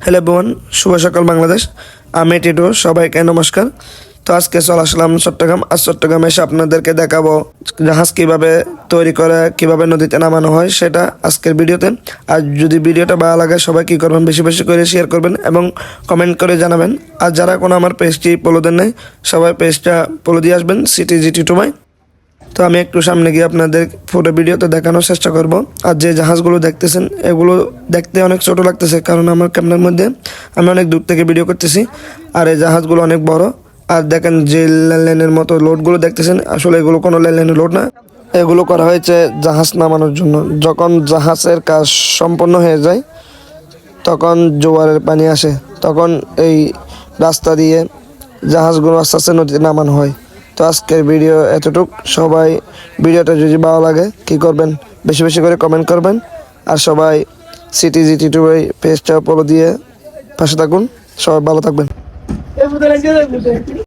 Hello everyone, শুভ সকাল বাংলাদেশ। আমি টিটু, সবাইকে নমস্কার। তো আজকে চলে আসলাম চট্টগ্রাম। আর চট্টগ্রামে এসে আপনাদেরকে দেখাবো জাহাজ কিভাবে তৈরি করে, কিভাবে নদীতে নামানো হয় সেটা আজকের ভিডিওতে। আর যদি ভিডিওটা ভালো লাগে সবাই কী করবেন, বেশি বেশি করে শেয়ার করবেন এবং কমেন্ট করে জানাবেন। আর যারা কোনো আমার পেজটি ফলো দেন নাই, সবাই পেজটা ফলো দিয়ে আসবেন, CTG2 তো আমি একটু সামনে গিয়ে আপনাদের পুরো ভিডিওতে দেখানোর চেষ্টা করব। আর যে জাহাজগুলো দেখতেছেন এগুলো দেখতে অনেক ছোট লাগতেছে, কারণ আমার ক্যামেরার মধ্যে আমি অনেক দূর থেকে ভিডিও করতেছি। আর এই জাহাজগুলো অনেক বড়। আর দেখেন যে লেনের মতো লোডগুলো দেখতেছেন, আসলে এগুলো কোনো লেনের লোড না, এগুলো করা হয়েছে জাহাজ নামানোর জন্য। যখন জাহাজের কাজ সম্পন্ন হয়ে যায়, তখন জোয়ারের পানি আসে, তখন এই রাস্তা দিয়ে জাহাজগুলো আস্তে আস্তে নদীতে নামানো হয়। তো আজকের ভিডিও এতটুক। সবাই ভিডিওটা যদি ভালো লাগে কী করবেন, বেশি বেশি করে কমেন্ট করবেন। আর সবাই CTG2 পেজটা ফলো দিয়ে পাশে থাকুন। সবাই ভালো থাকবেন।